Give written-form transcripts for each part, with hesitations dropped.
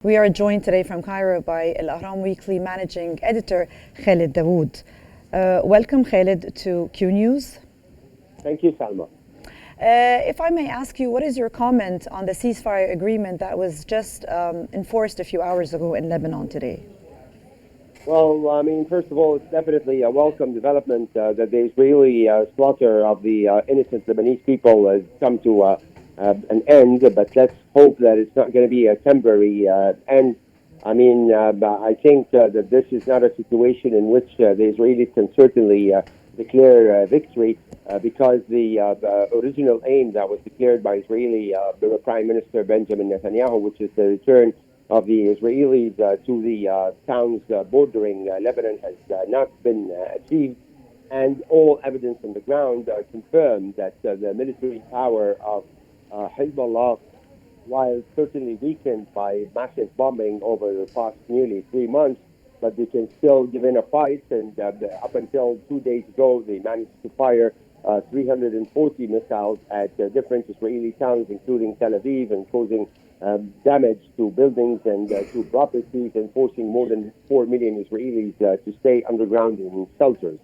We are joined today from Cairo by Al Ahram Weekly Managing Editor Khaled Dawoud. Welcome, Khaled, to Qnews. Thank you, Salma. If I may ask you, what is your comment on the ceasefire agreement that was just enforced a few hours ago in Lebanon today? Well, I mean, first of all, it's definitely a welcome development that the Israeli slaughter of the innocent Lebanese people has come to an end, but let's hope that it's not going to be a temporary end. I mean, I think that this is not a situation in which the Israelis can certainly declare victory because the original aim that was declared by Israeli Prime Minister Benjamin Netanyahu, which is the return of the Israelis to the towns bordering Lebanon, has not been achieved. And all evidence on the ground confirmed that the military power of Hezbollah, while certainly weakened by massive bombing over the past nearly 3 months, but they can still give in a fight. And up until 2 days ago, they managed to fire 340 missiles at different Israeli towns, including Tel Aviv, and causing damage to buildings and to properties, and forcing more than 4 million Israelis to stay underground in shelters.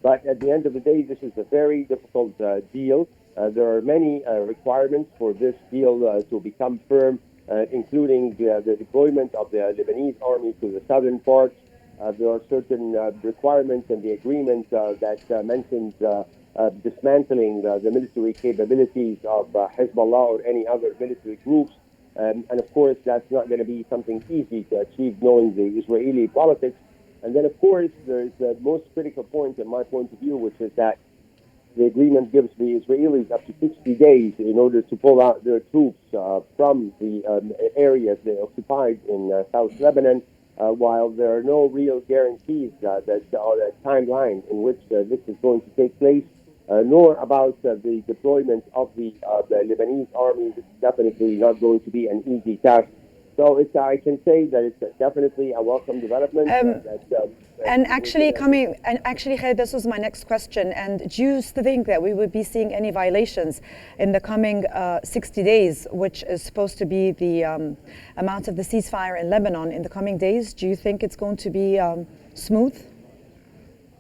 But at the end of the day, this is a very difficult deal. There are many requirements for this deal to become firm, including the deployment of the Lebanese army to the southern parts. There are certain requirements in the agreement that mentions dismantling the military capabilities of Hezbollah or any other military groups. And of course, that's not going to be something easy to achieve, knowing the Israeli politics. And then, of course, there's the most critical point, in my point of view, which is that the agreement gives the Israelis up to 60 days in order to pull out their troops from the areas they occupied in South Lebanon, while there are no real guarantees that the timeline in which this is going to take place, nor about the deployment of the Lebanese army. This is definitely not going to be an easy task. So I can say that it's definitely a welcome development. Actually, Khaled, this was my next question. And do you think that we would be seeing any violations in the coming 60 days, which is supposed to be the amount of the ceasefire in Lebanon in the coming days? Do you think it's going to be smooth?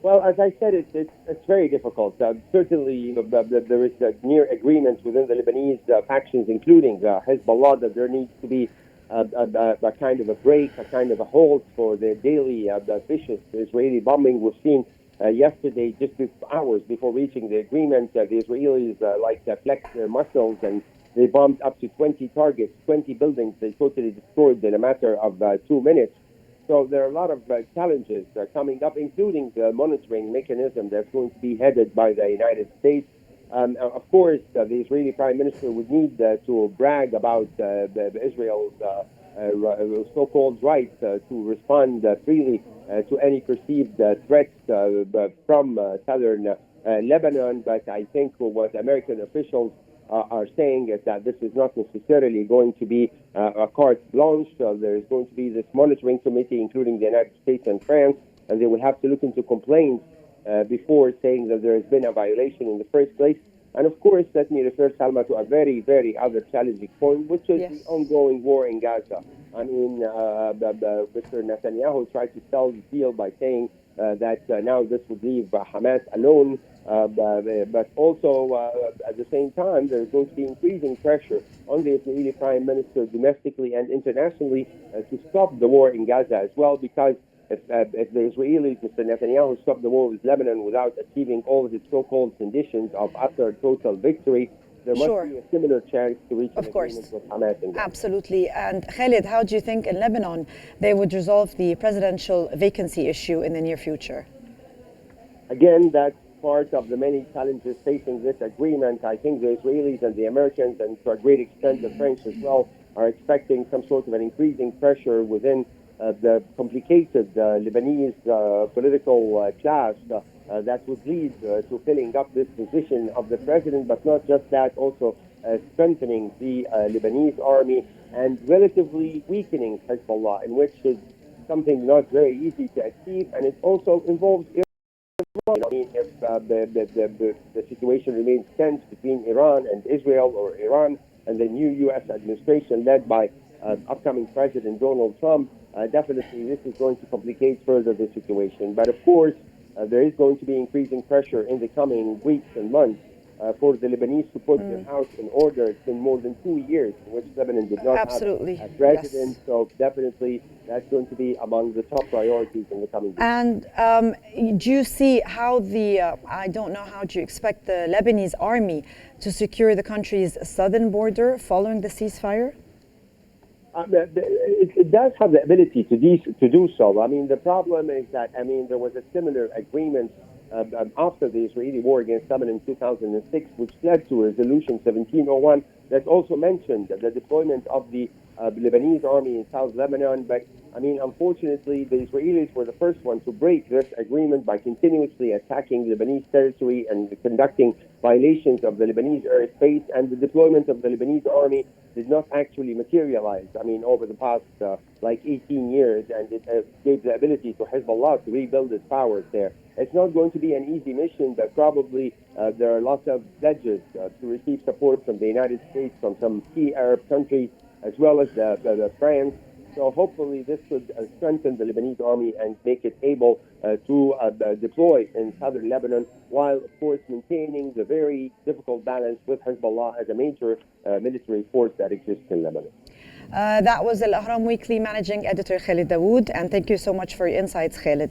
Well, as I said, it's very difficult. Certainly, there is near agreement within the Lebanese factions, including Hezbollah, that there needs to be a kind of a break, a kind of a halt for the daily vicious Israeli bombing. We've seen yesterday, just hours before reaching the agreement, the Israelis flexed their muscles, and they bombed up to 20 targets, 20 buildings. They totally destroyed in a matter of 2 minutes. So there are a lot of challenges coming up, including the monitoring mechanism that's going to be headed by the United States. Of course, the Israeli Prime Minister would need to brag about Israel's so-called right to respond freely to any perceived threats from southern Lebanon. But I think what American officials are saying is that this is not necessarily going to be a carte blanche. There is going to be this monitoring committee, including the United States and France, and they will have to look into complaints before saying that there has been a violation in the first place. And of course, let me refer, Salma, to a very, very other challenging point, which is the ongoing war in Gaza. I mean, Mr. Netanyahu tried to sell the deal by saying that now this would leave Hamas alone. But also, at the same time, there's going to be increasing pressure on the Israeli Prime Minister domestically and internationally to stop the war in Gaza as well, because if the Israelis, Mr. Netanyahu, stop the war with Lebanon without achieving all his so-called conditions of utter total victory, there must be a similar chance to reach an agreement with Hamas in Gaza. Absolutely. And Khaled, how do you think in Lebanon they would resolve the presidential vacancy issue in the near future? Again, that's part of the many challenges facing this agreement. I think the Israelis and the Americans, and to a great extent the French as well, are expecting some sort of an increasing pressure within the complicated Lebanese political class that would lead to filling up this position of the president, but not just that, also strengthening the Lebanese army and relatively weakening Hezbollah, in which is something not very easy to achieve, and it also involves Iran. I mean, if the situation remains tense between Iran and Israel, or Iran and the new U.S. administration led by upcoming President Donald Trump, definitely this is going to complicate further the situation. But of course, there is going to be increasing pressure in the coming weeks and months for the Lebanese to put their house in order. It's been more than 2 years in which Lebanon did not have a president. Yes. So definitely that's going to be among the top priorities in the coming weeks. And do you see how I don't know, how do you expect the Lebanese army to secure the country's southern border following the ceasefire? It does have the ability to do so. I mean, the problem is that, I mean, there was a similar agreement after the Israeli war against Lebanon in 2006, which led to Resolution 1701 that also mentioned the deployment of the Lebanese army in South Lebanon. But, I mean, unfortunately, the Israelis were the first one to break this agreement by continuously attacking Lebanese territory and conducting violations of the Lebanese airspace, and the deployment of the Lebanese army did not actually materialize, I mean, over the past 18 years, and it gave the ability to Hezbollah to rebuild its powers there. It's not going to be an easy mission, but probably there are lots of pledges to receive support from the United States, from some key Arab countries, as well as the France. So hopefully this could strengthen the Lebanese army and make it able to deploy in southern Lebanon, while, of course, maintaining the very difficult balance with Hezbollah as a major military force that exists in Lebanon. That was Al Ahram Weekly Managing Editor Khaled Dawoud, and thank you so much for your insights, Khaled.